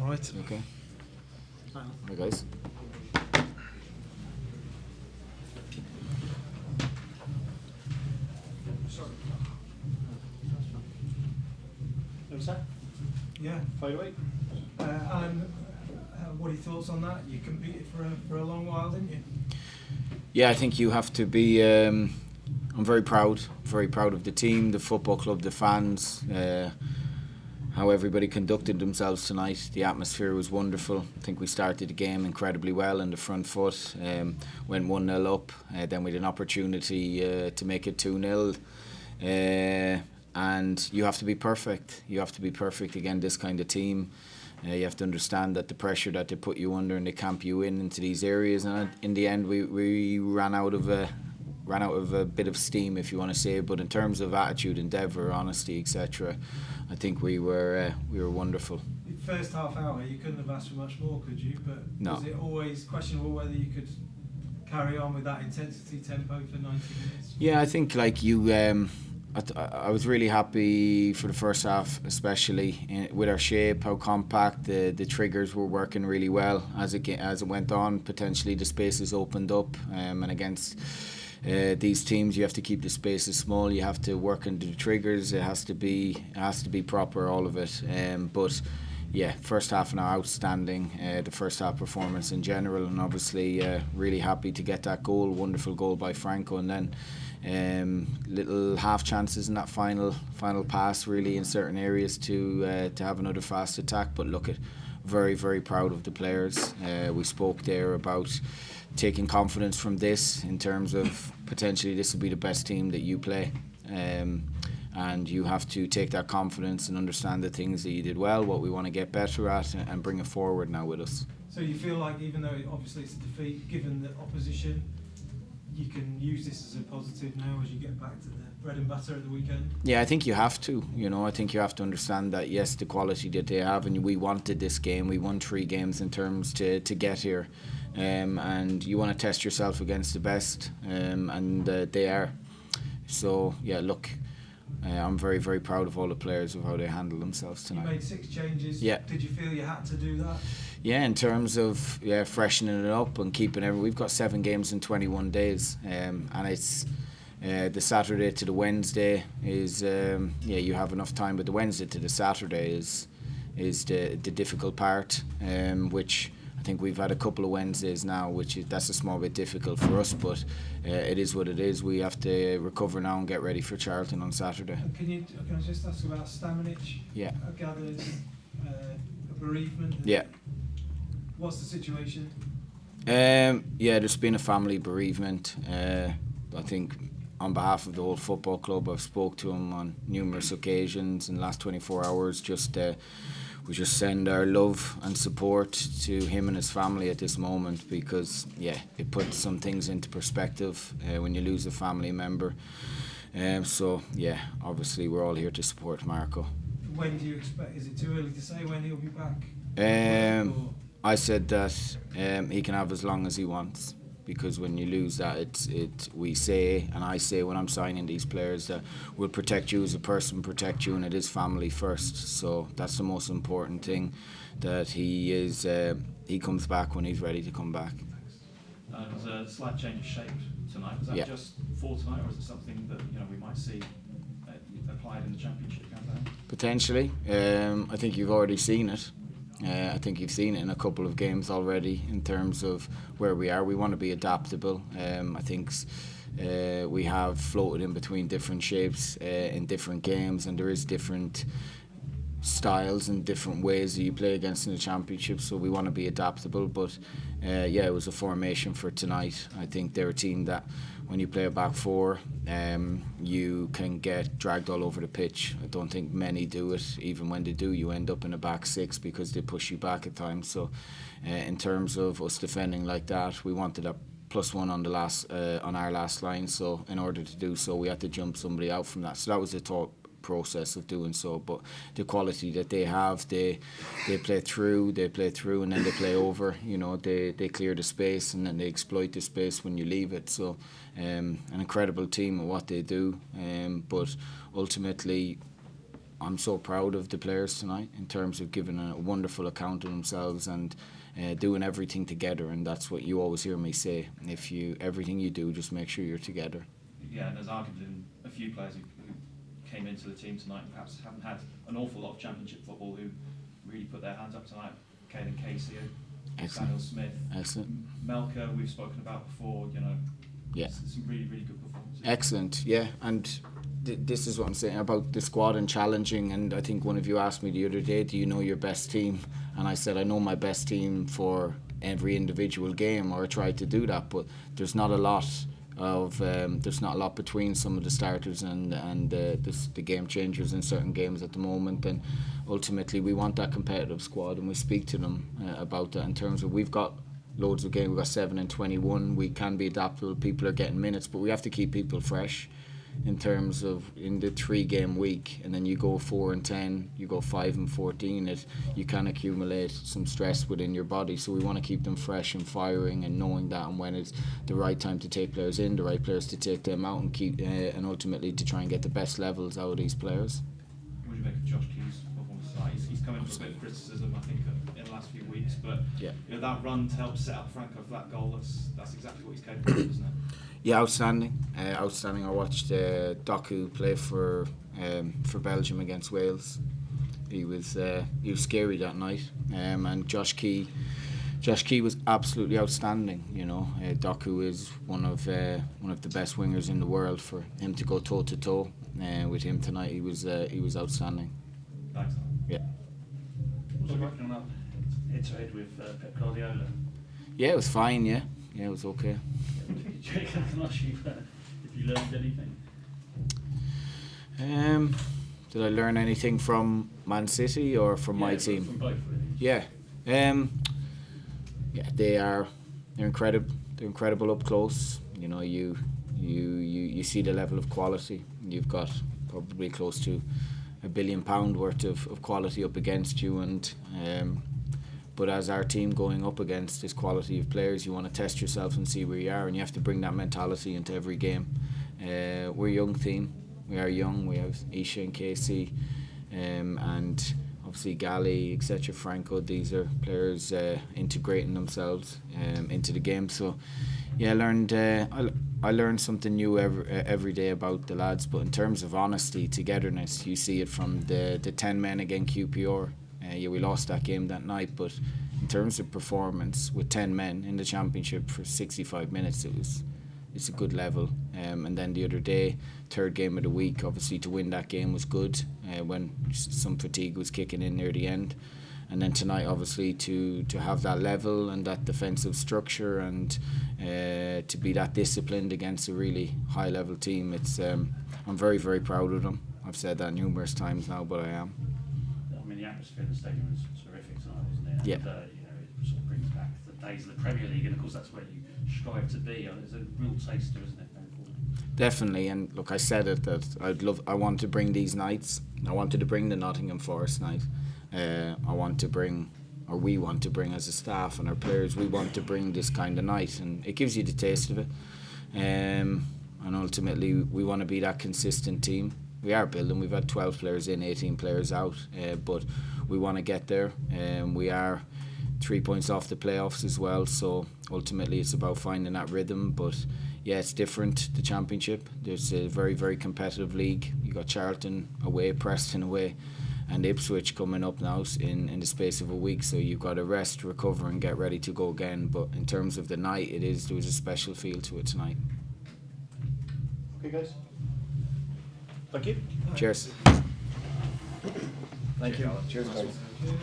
All right. Okay. Hi guys. No, sir? Yeah. Fade away. Alan, what are your thoughts on that? You competed for a long while, didn't you? Yeah, I think you have to be. I'm very proud of the team, the football club, the fans. How everybody conducted themselves tonight. The atmosphere was wonderful. I think we started the game incredibly well in the front foot. Went 1-0 up. Then we had an opportunity to make it 2-0. And you have to be perfect. You have to be perfect against this kind of team. You have to understand that the pressure that they put you under and they camp you into these areas. And in the end, we ran out of a bit of steam, if you want to say. But in terms of attitude, endeavour, honesty, etc., I think we were wonderful. The first half hour, you couldn't have asked for much more, could you? But no. Was it always questionable whether you could carry on with that intensity tempo for 90 minutes? Yeah, I think like you. I was really happy for the first half, especially with our shape, how compact the triggers were working really well as it went on. Potentially the spaces opened up, and against these teams, you have to keep the spaces small. You have to work into the triggers. It has to be proper, all of it. But yeah, first half an hour outstanding. The first half performance in general, and obviously really happy to get that goal. Wonderful goal by Franco, and then. Little half chances in that final pass, really, in certain areas to have another fast attack. But look, very proud of the players. We spoke there about taking confidence from this in terms of potentially this will be the best team that you play. And you have to take that confidence and understand the things that you did well, what we want to get better at, and bring it forward now with us. So you feel like, even though obviously it's a defeat, given the opposition, you can use this as a positive now as you get back to the bread and butter at the weekend? Yeah, I think you have to. I think you have to understand that, yes, the quality that they have, and we wanted this game. We won 3 games in terms to get here. And you want to test yourself against the best, and they are. So, yeah, look, I'm very proud of all the players of how they handled themselves tonight. You made 6 changes. Yeah. Did you feel you had to do that? Yeah, in terms of freshening it up and keeping we've got 7 games in 21 days, and it's the Saturday to the Wednesday is you have enough time, but the Wednesday to the Saturday is the difficult part, which I think we've had a couple of Wednesdays now, that's a small bit difficult for us, but it is what it is. We have to recover now and get ready for Charlton on Saturday. Can I just ask about Stamenic? Yeah. I gather it's a bereavement. Yeah. What's the situation? There's been a family bereavement. I think on behalf of the whole football club, I've spoke to him on numerous occasions in the last 24 hours. We just send our love and support to him and his family at this moment, because it puts some things into perspective when you lose a family member. Obviously we're all here to support Marco. When do you expect? Is it too early to say when he'll be back? I said that he can have as long as he wants, because when you lose that, we say, and I say when I'm signing these players, that we'll protect you as a person, protect you, and it is family first. So that's the most important thing, that he comes back when he's ready to come back. There was a slight change of shape tonight. Was that just for tonight, or is it something that we might see applied in the Championship campaign? Potentially. I think you've already seen it. I think you've seen it in a couple of games already in terms of where we are. We want to be adaptable. I think we have floated in between different shapes in different games, and there is different styles and different ways that you play against in the Championship, so we want to be adaptable. But it was a formation for tonight. I think they're a team that when you play a back 4, you can get dragged all over the pitch. I don't think many do it. Even when they do, you end up in a back 6 because they push you back at times. So in terms of us defending like that, we wanted a +1 on our last line. So in order to do so, we had to jump somebody out from that. So that was the thought process of doing so. But the quality that they have, they play through, and then they play over. They clear the space, and then they exploit the space when you leave it. So an incredible team at what they do, but ultimately I'm so proud of the players tonight in terms of giving a wonderful account of themselves and doing everything together, and that's what you always hear me say. Everything you do, just make sure you're together. Yeah, and there's arguably been a few players who came into the team tonight and perhaps haven't had an awful lot of Championship football who really put their hands up tonight. Caden Casey, Samuel Smith, Excellent. Melker, we've spoken about before. You know, Yeah. some really good performances. Excellent, yeah, and this is what I'm saying about the squad and challenging. And I think one of you asked me the other day, do you know your best team? And I said I know my best team for every individual game, or I try to do that, but there's not a lot between some of the starters and the game changers in certain games at the moment. And ultimately we want that competitive squad, and we speak to them about that in terms of we've got loads of games. We've got 7 and 21. We can be adaptable. People are getting minutes, but we have to keep people fresh in terms of in the 3-game week, and then you go 4 and 10, you go 5 and 14. You can accumulate some stress within your body, so we want to keep them fresh and firing and knowing that, and when it's the right time to take players in, the right players to take them out, and keep and ultimately to try and get the best levels out of these players. What do you make of Josh Key's performance tonight? He's come into a bit of criticism, I think, in the last few weeks, but Yeah. you know, that run to help set up Franco for that goal, that's exactly what he's capable of, isn't it? Yeah, outstanding. I watched Doku play for Belgium against Wales. He was scary that night, and Josh Key was absolutely outstanding. You know, Doku is one of the best wingers in the world. For him to go toe to toe with him tonight, he was outstanding. Thanks. Yeah. Was it coming up head to head with Pep Guardiola? Yeah, it was fine. Yeah, it was okay. Jake, I can ask you if you learned anything. Did I learn anything from Man City or from my team? From both, really. Yeah, they're incredible. They're incredible up close. You know, you see the level of quality. You've got probably close to £1 billion worth of quality up against you, and but as our team going up against this quality of players, you want to test yourself and see where you are, and you have to bring that mentality into every game. We're a young team. We are young. We have Isha and Casey, and obviously Gali, etc. Franco. These are players integrating themselves into the game. So, yeah, I learned something new every day about the lads. But in terms of honesty, togetherness, you see it from the 10 men against QPR. We lost that game that night, but in terms of performance, with 10 men in the championship for 65 minutes, it's a good level. And then the other day, 3rd game of the week, obviously to win that game was good when some fatigue was kicking in near the end. And then tonight, obviously, to have that level and that defensive structure and to be that disciplined against a really high-level team, I'm very, very proud of them. I've said that numerous times now, but I am. I mean, the atmosphere in the stadium was terrific tonight, wasn't it? Yeah. And, it sort of brings back the days of the Premier League, and of course that's where you strive to be. It's a real taster, isn't it, going forward? Definitely, and look, I said it that I want to bring these nights. I wanted to bring the Nottingham Forest night. We want to bring as a staff and our players. We want to bring this kind of night, and it gives you the taste of it. And ultimately, we want to be that consistent team. We are building. We've had 12 players in, 18 players out, but we want to get there. We are 3 points off the playoffs as well, so ultimately it's about finding that rhythm. But yeah, it's different, the championship. There's a very, very competitive league. You got Charlton away, Preston away, and Ipswich coming up now in the space of a week, so you've got to rest, recover and get ready to go again. But in terms of the night, there was a special feel to it tonight. Okay, guys. Thank you. Cheers. Thank you. Cheers, guys. Cheers.